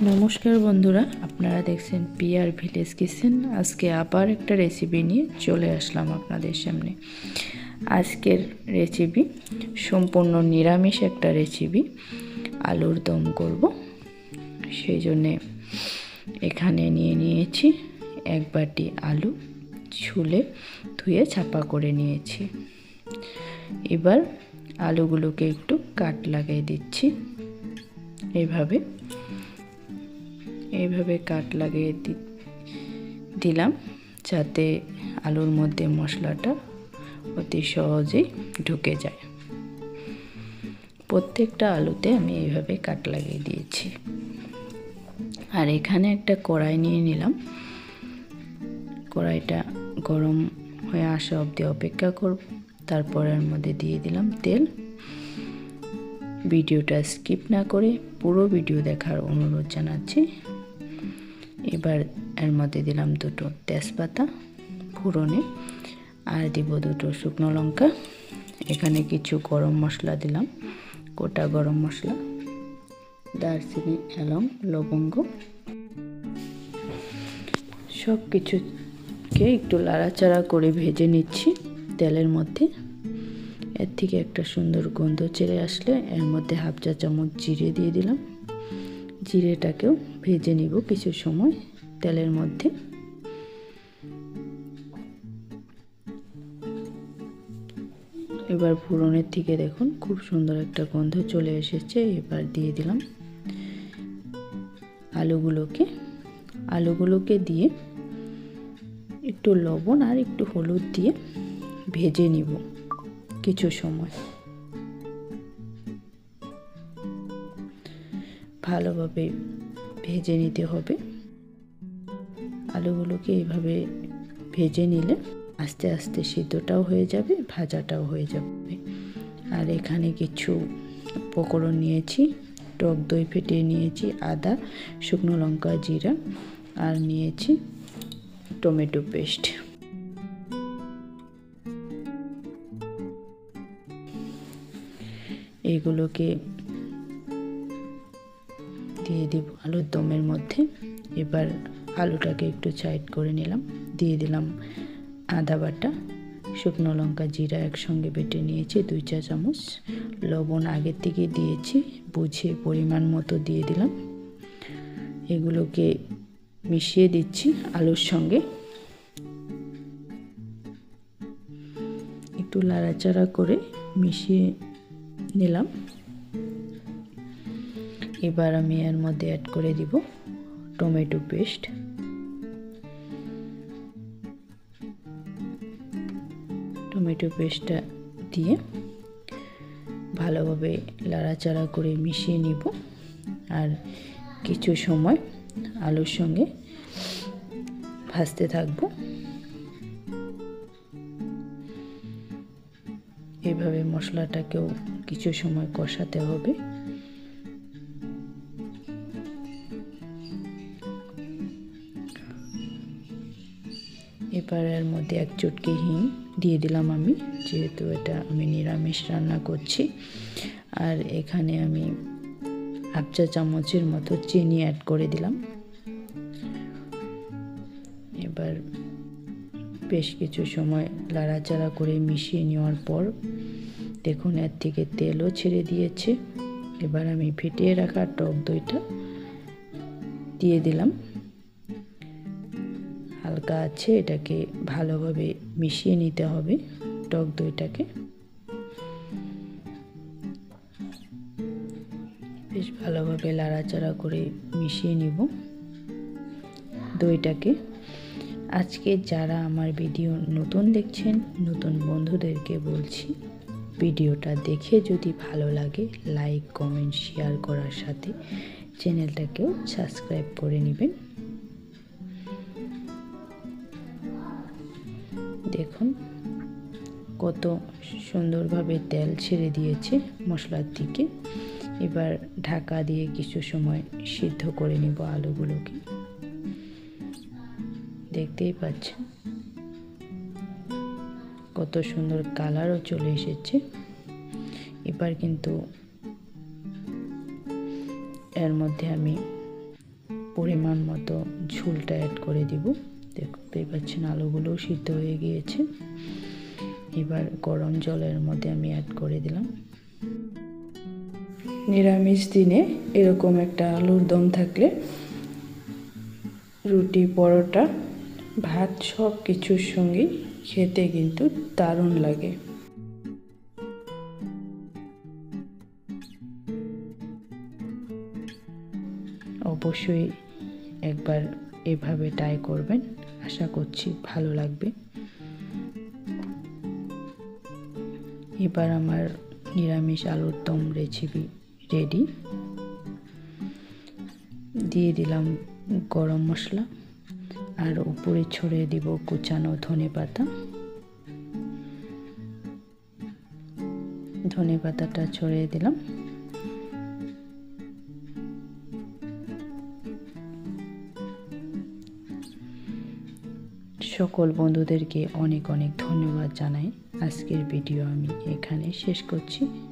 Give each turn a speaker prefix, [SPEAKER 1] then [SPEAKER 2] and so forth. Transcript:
[SPEAKER 1] নমস্কার বন্ধুরা, আপনারা দেখছেন পিআর ভিলেজ কিচেন। আজকে আবার একটা রেসিপি নিয়ে চলে আসলাম আপনাদের সামনে। আজকের রেসিপি সম্পূর্ণ নিরামিষ একটা রেসিপি, আলুর দম করব। সেই জন্যে এখানে নিয়েছি এক বাটি আলু, ছুলে ধুয়ে ছাপা করে নিয়েছি। এবার আলুগুলোকে একটু কাট লাগিয়ে দিচ্ছি। এইভাবে কাট লাগিয়ে দিলাম, যাতে আলুর মধ্যে মশলাটা অতি সহজেই ঢুকে যায়। প্রত্যেকটা আলুতে আমি এইভাবে কাট লাগিয়ে দিয়েছি। আর এখানে একটা কড়াই নিয়ে নিলাম। কড়াইটা গরম হয়ে আসা অবধি অপেক্ষা করব। তারপর এর মধ্যে দিয়ে দিলাম তেল। ভিডিওটা স্কিপ না করে পুরো ভিডিও দেখার অনুরোধ জানাচ্ছি। এবার এর মধ্যে দিলাম দুটো তেজপাতা ফোড়নে, আর দিব দুটো শুকনো লঙ্কা। এখানে কিছু গরম মশলা দিলাম, গোটা গরম মশলা, দারচিনি, এলাচ, লবঙ্গ। সব কিছুকে একটু নাড়াচাড়া করে ভেজে নিচ্ছি তেলের মধ্যে। এর থেকে একটা সুন্দর গন্ধ ছেড়ে আসলে এর মধ্যে হাফ চা চামচ জিরে দিয়ে দিলাম। জিরেটাকেও ভেজে নিব কিছু সময় তেলের মধ্যে। এবার ফোড়নের থেকে দেখুন খুব সুন্দর একটা গন্ধ চলে এসেছে। এবার দিয়ে দিলাম আলুগুলোকে দিয়ে একটু লবণ আর একটু হলুদ দিয়ে ভেজে নিব কিছু সময়। ভালোভাবে ভেজে নিতে হবে। আলুগুলোকে এইভাবে ভেজে নিলে আস্তে আস্তে সিদ্ধটাও হয়ে যাবে, ভাজাটাও হয়ে যাবে। আর এখানে কিছু উপকরণ নিয়েছি। টক দই ফেটিয়ে নিয়েছি, আদা, শুকনো লঙ্কা, জিরা, আর নিয়েছি টমেটো পেস্ট। এগুলোকে দিয়ে দিব আলুর দমের মধ্যে। এবার আলুটাকে একটু সাইড করে নিলাম। দিয়ে দিলাম আদা বাটা, শুকনো লঙ্কা, জিরা একসঙ্গে বেটে নিয়েছি 2 চা চামচ। লবণ আগের থেকে দিয়েছি, বুঝে পরিমাণ মতো দিয়ে দিলাম। এগুলোকে মিশিয়ে দিচ্ছি আলুর সঙ্গে। একটু নাড়াচাড়া করে মিশিয়ে নিলাম। এবার আমি এর মধ্যে অ্যাড করে দিব টমেটো পেস্ট। টমেটো পেস্টটা দিয়ে ভালোভাবে নাড়াচাড়া করে মিশিয়ে নিব। আর কিছু সময় আলুর সঙ্গে ভাজতে থাকব। এভাবে মশলাটাকেও কিছু সময় কষাতে হবে। এবার এর মধ্যে 1 চুটকি হিং দিয়ে দিলাম আমি, যেহেতু এটা আমি নিরামিষ রান্না করছি। আর এখানে আমি হাফ চা চামচের মতো চিনি অ্যাড করে দিলাম। এবার বেশ কিছু সময় নাড়াচাড়া করে মিশিয়ে নেওয়ার পর দেখুন এর থেকে তেলও ছেড়ে দিয়েছে। এবার আমি ফেটিয়ে রাখা টক দইটা দিয়ে দিলাম। হালকা আছে, এটাকে ভালোভাবে মিশিয়ে নিতে হবে টক দইটাকে। বেশ ভালোভাবে নাড়াচাড়া করে মিশিয়ে নিব দইটাকে। আজকে যারা আমার ভিডিও নতুন দেখছেন, নতুন বন্ধুদেরকে বলছি, ভিডিওটা দেখে যদি ভালো লাগে লাইক, কমেন্ট, শেয়ার করার সাথে চ্যানেলটাকেও সাবস্ক্রাইব করে নেবেন। দেখুন কত সুন্দরভাবে তেল ছেড়ে দিয়েছে মশলার থেকে। এবার ঢাকা দিয়ে কিছু সময় সিদ্ধ করে নিব আলুগুলোকে। দেখতেই পাচ্ছেন কত সুন্দর কালারও চলে এসেছে। এবার কিন্তু এর মধ্যে আমি পরিমাণ মতো ঝোলটা অ্যাড করে দিব। দেখতেই পাচ্ছেন আলুগুলোও সিদ্ধ হয়ে গিয়েছে। এবার গরম জলের মধ্যে আমি অ্যাড করে দিলাম। নিরামিষ দিনে এরকম একটা আলুর দম থাকলে রুটি, পরোটা, ভাত সব কিছুর সঙ্গেই খেতে কিন্তু দারুণ লাগে। অবশ্যই একবার এভাবে ট্রাই করবেন, আশা করছি ভালো লাগবে। এবার আমার নিরামিষ আলুর দম রেসিপি রেডি। দিয়ে দিলাম গরম মশলা আর উপরে ছড়িয়ে দিব কুচানো ধনেপাতা। ধনেপাতাটা ছড়িয়ে দিলাম। সকল বন্ধুদেরকে অনেক অনেক ধন্যবাদ জানাই। আজকের ভিডিও আমি এখানে শেষ করছি।